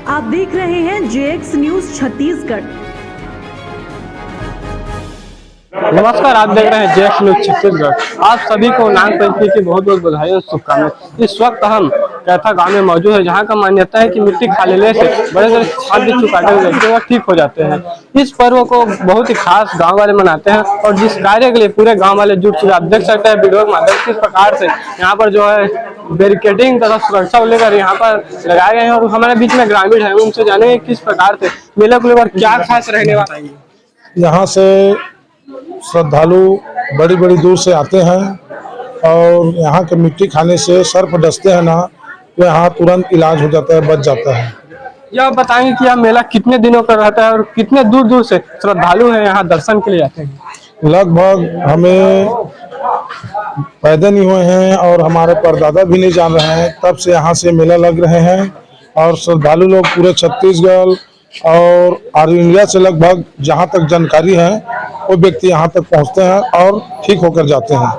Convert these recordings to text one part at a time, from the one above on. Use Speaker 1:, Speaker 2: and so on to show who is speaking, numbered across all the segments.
Speaker 1: आप देख रहे हैं जेएक्स न्यूज छत्तीसगढ़।
Speaker 2: नमस्कार, आप देख रहे हैं जेएक्स न्यूज छत्तीसगढ़। आप सभी को नाग पंचमी की बहुत बहुत बधाई और शुभकामनाएं। इस वक्त हम कैथा गांव में मौजूद है, जहां का मान्यता है कि मिट्टी खा लेने से बड़े बड़े सांप बिच्छू काटे हुए व्यक्ति वो ठीक हो जाते हैं। इस पर्व को बहुत ही खास गांव वाले मनाते हैं और जिस कार्य के लिए पूरे गांव वाले जुट चुके, आप देख सकते हैं वीडियो के माध्यम से किस प्रकार से यहाँ पर जो है बैरिकेडिंग तथा सुरक्षा को लेकर यहाँ पर लगाए गए हैं। और हमारे बीच में ग्रामीण है, उनसे जानेंगे किस प्रकार से मेले को लेकर क्या खास रहने वाला है।
Speaker 3: यहाँ से श्रद्धालु बड़ी बड़ी दूर से आते हैं और यहाँ के मिट्टी खाने से सर्प डसते हैं ना, तो यहाँ तुरंत इलाज हो जाता है, बच जाता है।
Speaker 2: यह बताएंगे कि यह मेला कितने दिनों का रहता है और कितने दूर दूर से श्रद्धालु हैं यहाँ दर्शन के लिए आते हैं।
Speaker 3: लगभग हमें पैदा नहीं हुए हैं और हमारे परदादा भी नहीं जान रहे हैं, तब से यहाँ से मेला लग रहे हैं और श्रद्धालु लोग पूरे छत्तीसगढ़ और ऑल इंडिया से लगभग जहाँ तक जानकारी है वो व्यक्ति यहाँ तक पहुँचते हैं और ठीक होकर जाते हैं।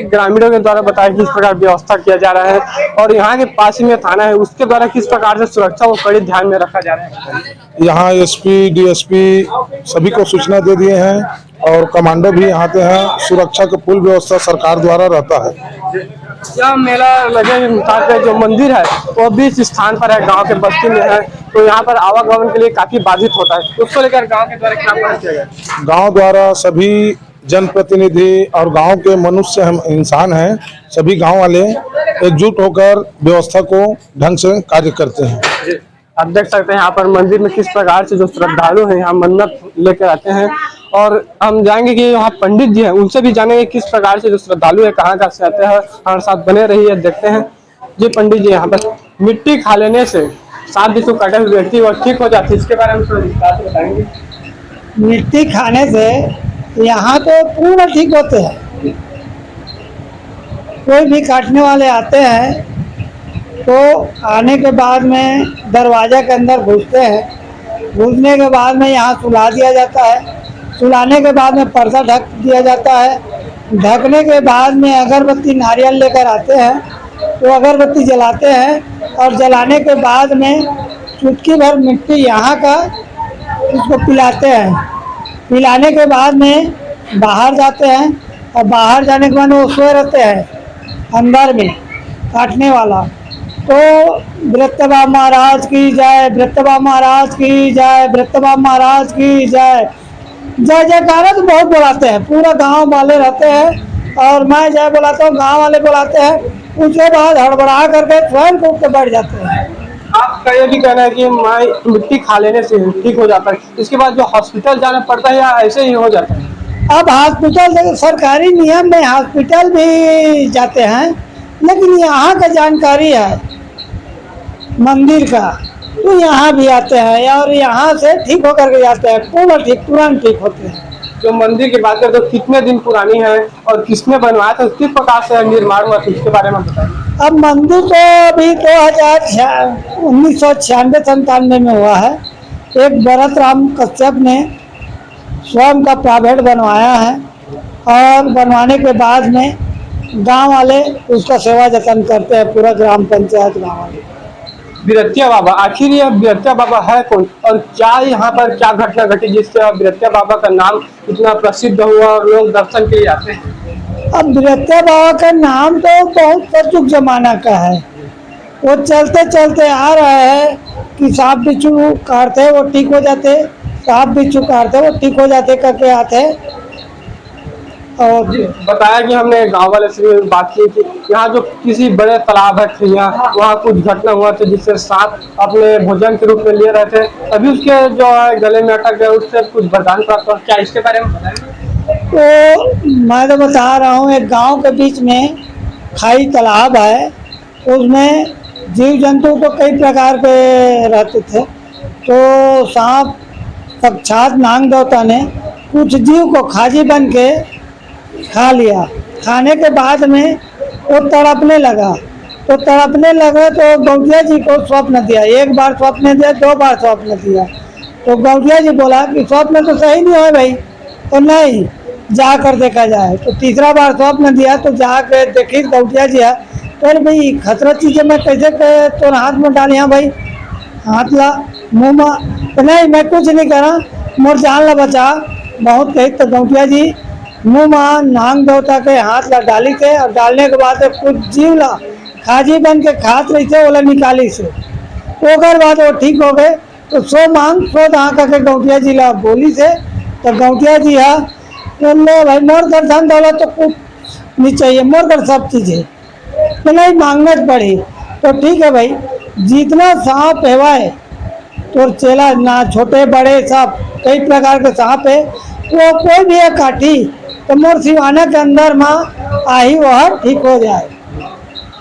Speaker 2: ग्रामीणों के द्वारा बताया किस प्रकार व्यवस्था किया जा रहा है और यहाँ के पास में थाना है, उसके द्वारा किस प्रकार से सुरक्षा को कड़ी ध्यान में रखा जा रहा है।
Speaker 3: यहाँ एसपी डीएसपी सभी को सूचना दे दिए हैं और कमांडो भी यहाँ पे हैं। सुरक्षा की पूरी व्यवस्था सरकार द्वारा रहता है।
Speaker 2: यह मेला लगे पे जो मंदिर है वो भी इस स्थान पर है, गांव के बस्ती में है, तो यहाँ पर आवागमन के लिए काफी बाधित होता है। उसको लेकर गांव के द्वारा क्या प्रयास किया गया?
Speaker 3: गांव द्वारा सभी जनप्रतिनिधि और गांव के मनुष्य हम इंसान हैं, सभी गांव वाले एकजुट होकर व्यवस्था को ढंग से कार्य करते हैं।
Speaker 2: आप देख सकते हैं यहाँ पर मंदिर में किस प्रकार से जो श्रद्धालु हैं यहाँ मन्नत लेकर आते हैं। और हम जाएंगे कि यहाँ पंडित जी हैं, उनसे भी जानेंगे किस प्रकार से जो श्रद्धालु है कहाँ से आते हैं। हमारे साथ बने रहिए, देखते हैं। जी पंडित जी, यहाँ पर मिट्टी खा लेने से सांप बिच्छू काटे हुए व्यक्ति और ठीक हो जाती है, इसके बारे में थोड़ा विस्तार से बताएंगे।
Speaker 4: मिट्टी खाने से यहाँ तो पूर्ण ठीक होते हैं। कोई भी काटने वाले आते हैं तो आने के बाद में दरवाजा के अंदर घुसते हैं। घुसने के बाद में यहाँ सुला दिया जाता है। सुलाने के बाद में पर्दा ढक दिया जाता है। ढकने के बाद में अगरबत्ती नारियल लेकर आते हैं तो अगरबत्ती जलाते हैं और जलाने के बाद में चुटकी भर मिट्टी यहाँ का उसको पिलाते हैं। पिलाने के बाद में बाहर जाते हैं और बाहर जाने के बाद वो सोए रहते हैं अंदर में काटने वाला। तो ब्रतबा महाराज की जय, ब्रतबा महाराज की जय, ब्रतबा महाराज की जय। जय जयकारा तो बहुत बुलाते हैं, पूरा गांव वाले रहते हैं और मैं जय बुलाता हूँ, गांव वाले बुलाते हैं। उसके बाद हड़बड़ा करके स्वयं को उठ के बैठ जाते हैं।
Speaker 2: आपका ये भी कहना है कि मिट्टी खा लेने से ठीक हो जाता है, इसके बाद जो हॉस्पिटल जाना पड़ता है या ऐसे ही हो जाता है?
Speaker 4: अब हॉस्पिटल सरकारी नियम में हॉस्पिटल भी जाते हैं, लेकिन यहाँ का जानकारी है मंदिर का, तो यहाँ भी आते हैं और यहाँ से ठीक होकर के जाते हैं, पूर्ण ठीक, तुरंत ठीक होते हैं।
Speaker 2: जो मंदिर की बात करें तो कितने दिन पुरानी है और किसने बनवाया था, किस प्रकार से निर्माण हुआ था, इसके बारे में बताइए।
Speaker 4: अब मंदिर तो अभी 1996-97 में हुआ है। एक भरत राम कश्यप ने स्वयं का प्राइवेट बनवाया है और बनवाने के बाद में गांव वाले उसका सेवा जतन करते हैं, पूरा ग्राम पंचायत गांव वाले।
Speaker 2: बिरतिया बाबा, आखिर ये बिरतिया बाबा है कौन और क्या यहाँ पर क्या घटना घटी जिससे बिरतिया बाबा का नाम इतना प्रसिद्ध हुआ और लोग दर्शन के लिए आते हैं?
Speaker 4: अब बिरतिया बाबा का नाम तो बहुत कचुक जमाना का है। वो चलते चलते आ रहे हैं कि सांप बिच्छू काटते वो ठीक हो जाते, सांप बिच्छू काटते वो ठीक हो जाते करके आते। और
Speaker 2: बताया कि हमने गांव वाले से भी बात की कि यहाँ जो किसी बड़े तालाब है खिया, वहाँ कुछ घटना हुआ था जिससे सांप अपने भोजन के रूप में लिए रहे थे, तभी उसके जो है गले में अटक गए, उससे कुछ वरदान प्राप्त हुआ। क्या इसके बारे में बताएंगे?
Speaker 4: तो मैं तो बता रहा हूँ, एक गांव के बीच में खाई तालाब है, उसमें जीव जंतु तो कई प्रकार के रहते थे। तो सांप साक्षात नाग देवता ने कुछ जीव को खाजी बन के खा लिया। खाने के बाद में वो तड़पने लगा, तो गौड़िया जी को स्वप्न दिया। एक बार स्वप्न दिया, 2 बार स्वप्न दिया। तो गौड़िया जी बोला कि स्वप्न तो सही नहीं है भाई, तो नहीं जाकर देखा जाए। तो तीसरा बार स्वप्न दिया, तो जाकर देखी गौड़िया जी है, तो भाई खतरा चीज़ें मैं कैसे तो हाथ में डाली। हाँ भाई, हाथ ला मुँह में तो नहीं मैं कुछ नहीं करा, मोर जान ला बचा बहुत कही। तो गौटिया जी मुँह में नांग देवता के हाथ ला डाली के और डालने के बाद कुछ जीव ला खाजी बन के खात रही थे, ओला निकाली से ओकर बाद वो ठीक हो गए। तो सो मांग सो दहा करके गौटिया जी ला बोली से। तो गौटिया जी हा बोले भाई मोर कर धन दौलत तो कुछ नहीं चाहिए, मोर कर सब चीज़ें तो नहीं मांगना पड़ी। तो ठीक है भाई, जितना सांप है तो चेला ना छोटे बड़े सब कई प्रकार के सांप है, तो कोई भी है काटी तो मोर सिवाना के अंदर में आई वह ठीक हो जाए।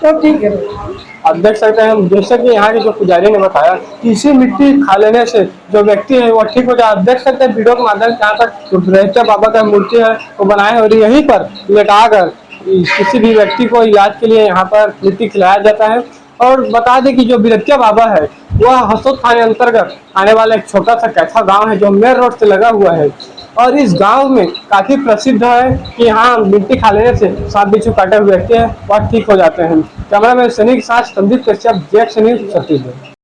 Speaker 4: तो ठीक है
Speaker 2: आप देख सकते हैं जैसे कि यहाँ के जो पुजारी ने बताया कि इसी मिट्टी खा लेने से जो व्यक्ति है वो ठीक हो जाए। आप देख सकते हैं वीडियो के माध्यम से यहाँ तक जो बृहस्पति बाबा का मूर्ति है वो बनाए और यहीं पर लेटा कर किसी भी व्यक्ति को इलाज के लिए यहाँ पर मिट्टी खिलाया जाता है। और बता दें कि जो बिरतिया बाबा है वह हसोद थाने अंतर्गत आने वाला एक छोटा सा कैथा गांव है जो मेन रोड से लगा हुआ है। और इस गांव में काफी प्रसिद्ध है कि यहाँ मिट्टी खा लेने से सांप बिच्छू काटे हुए व्यक्ति है वह ठीक हो जाते हैं। कैमरा मैन सनी के साथ संदीप कश्यप, जेएक्स न्यूज़ छत्तीसगढ़।